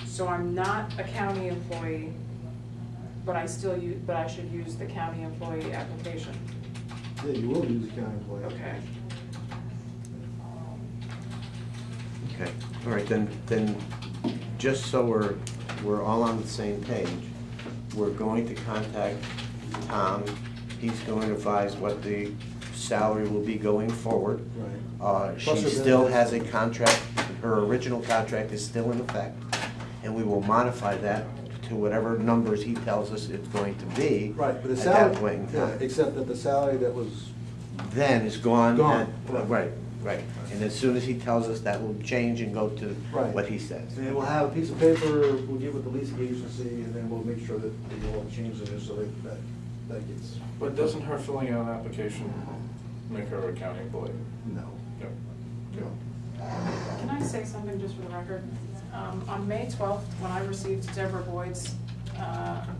So I'm not a county employee, but I still use, but I should use the county employee application. Yeah, you will use the county employee. Okay. Okay, all right, then just so we're all on the same page, we're going to contact Tom. He's going to advise what the salary will be going forward. Right. She still has a contract, her original contract is still in effect, and we will modify that to whatever numbers he tells us it's going to be. Right, but the at salary, that point in yeah, time. except that the salary that was Then is gone. Gone. Right, right. And as soon as he tells us, that will change and go to Right. what he says. And we'll have a piece of paper, we'll give it to the leasing agency, and then we'll make sure that they all change it so that gets. But doesn't her filling out an application make her a county employee? No. No. No. Can I say something just for the record? On May 12th, when I received Deborah Boyd's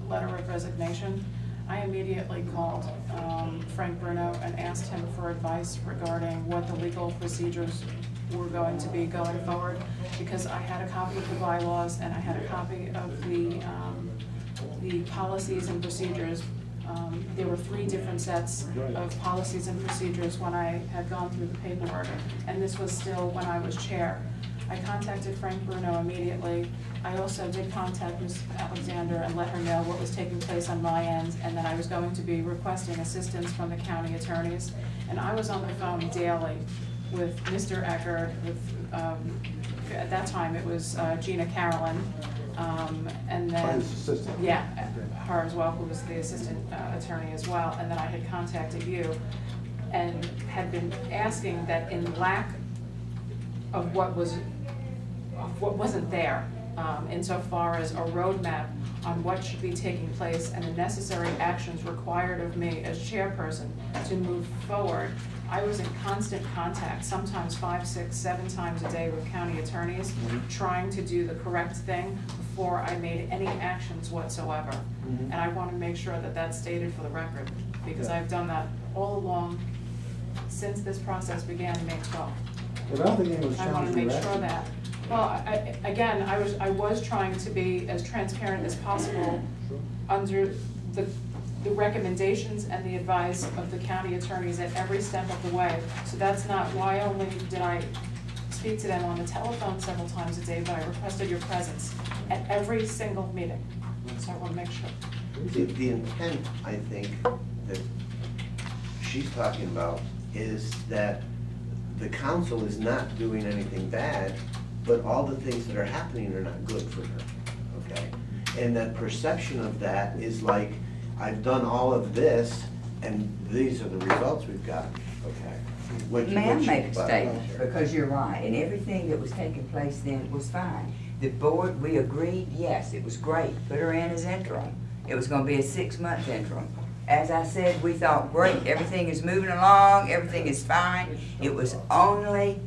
letter of resignation, I immediately called Frank Bruno and asked him for advice regarding what the legal procedures were going to be going forward, because I had a copy of the bylaws and I had a copy of the policies and procedures. There were 3 different sets of policies and procedures when I had gone through the paperwork, and this was still when I was chair. I contacted Frank Bruno immediately. I also did contact Ms. Alexander and let her know what was taking place on my end, and that I was going to be requesting assistance from the county attorneys. And I was on the phone daily with Mr. Eckert, with, at that time it was Gina Carolyn, and then, His assistant. yeah, her as well, who was the assistant attorney as well, and then I had contacted you and had been asking that in lack of what wasn't there, insofar as a roadmap on what should be taking place and the necessary actions required of me as chairperson to move forward. I was in constant contact, sometimes 5, 6, 7 times a day with county attorneys, trying to do the correct thing before I made any actions whatsoever. And I want to make sure that that's stated for the record, because I've done that all along since this process began May 12th. But I don't think anyone was I want to challenging make your sure action. that. Well, again, I was trying to be as transparent as possible under the recommendations and the advice of the county attorneys at every step of the way. So that's not why only did I speak to them on the telephone several times a day, but I requested your presence at every single meeting. So I want to make sure. The intent, I think, that she's talking about is that the council is not doing anything bad, but all the things that are happening are not good for her, okay? And that perception of that is like, I've done all of this, and these are the results we've got, okay? May I make a statement, because you're right, and everything that was taking place then was fine. The board, we agreed, yes, it was great, put her in as interim. It was gonna be a 6-month interim. As I said, we thought, great, everything is moving along, everything is fine. It was only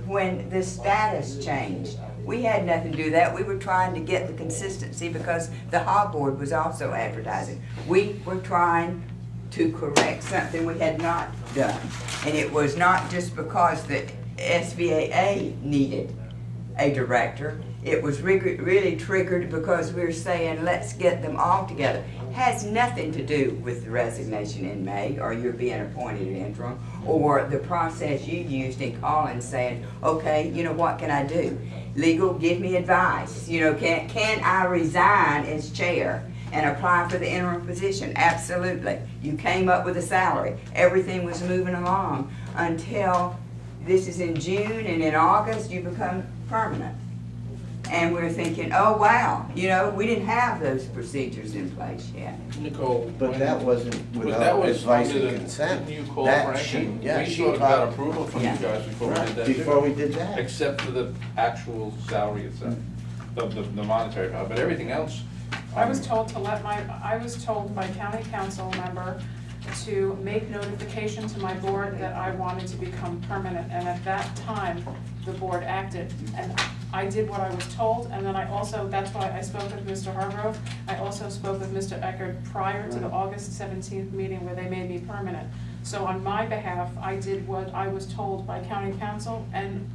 when the status changed. We had nothing to do with that. We were trying to get the consistency because the hog board was also advertising. We were trying to correct something we had not done. And it was not just because the SVAA needed a director. It was really triggered because we were saying, let's get them all together. Has nothing to do with the resignation in May, or you're being appointed an interim, or the process you used in calling saying, okay, you know, what can I do? Legal, give me advice. You know, can I resign as chair and apply for the interim position? Absolutely. You came up with a salary. Everything was moving along until this is in June, and in August you become permanent. And we're thinking, oh wow, you know, we didn't have those procedures in place yet. Nicole, But that wasn't without advice and consent. Didn't you call That Frank? she We got talked approval from you guys before we did that. before we did that. Except for the actual salary itself, the monetary part, but everything else. I was told to I was told by county council member to make notification to my board that I wanted to become permanent, and at that time, the board acted. And I did what I was told, and then I also, that's why I spoke with Mr. Hargrove. I also spoke with Mr. Eckert prior to the August 17th meeting where they made me permanent. So on my behalf, I did what I was told by county council and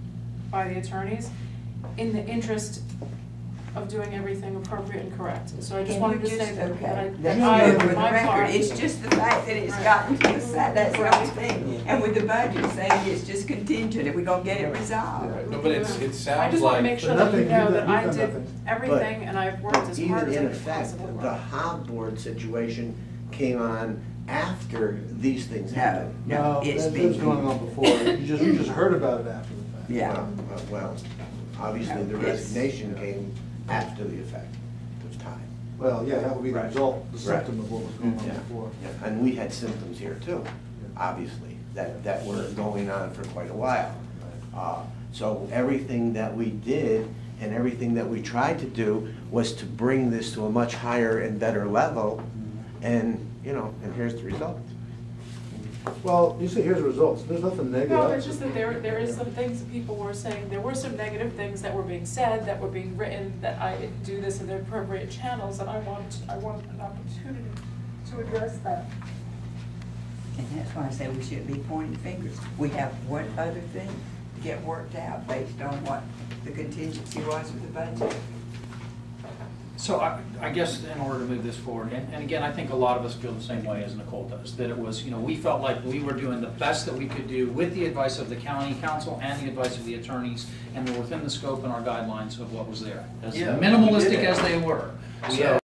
by the attorneys, in the interest of doing everything appropriate and correct. So I just Can wanted you to say that okay, I, let's that go I, for the my record, part. it's just the fact that it's Right. gotten to the side, that's the only thing. Right. And with the budget saying it's just contingent, and we're gonna get it resolved. No, but it I sounds just want to make like, sure that you Nothing, know you've that done I did nothing. everything and I've worked as hard Even as I in could effect, possibly the work. Hob board situation came on after these things happened. No, it's that been. was going on before. You just heard about it after the fact. Yeah. Well, obviously, the No, it's- resignation came after the effect. It was time. Well, yeah, that would be the Right. result, the Right. symptom of what was going on Yeah, before. yeah. And we had symptoms here too, obviously, that were going on for quite a while. So everything that we did and everything that we tried to do was to bring this to a much higher and better level, and, and here's the result. Well, you say here's the results, there's nothing negative. No, it's just that there is some things that people were saying, there were some negative things that were being said, that were being written, that I didn't do this in the appropriate channels, and I want an opportunity to address that. And that's why I say we shouldn't be pointing fingers. We have one other thing to get worked out based on what the contingency was with the budget. So I guess in order to move this forward, and again, I think a lot of us feel the same way as Nicole does, that it was, we felt like we were doing the best that we could do with the advice of the county council and the advice of the attorneys, and we're within the scope and our guidelines of what was there. As Yeah, we did minimalistic it. as they were. We So, had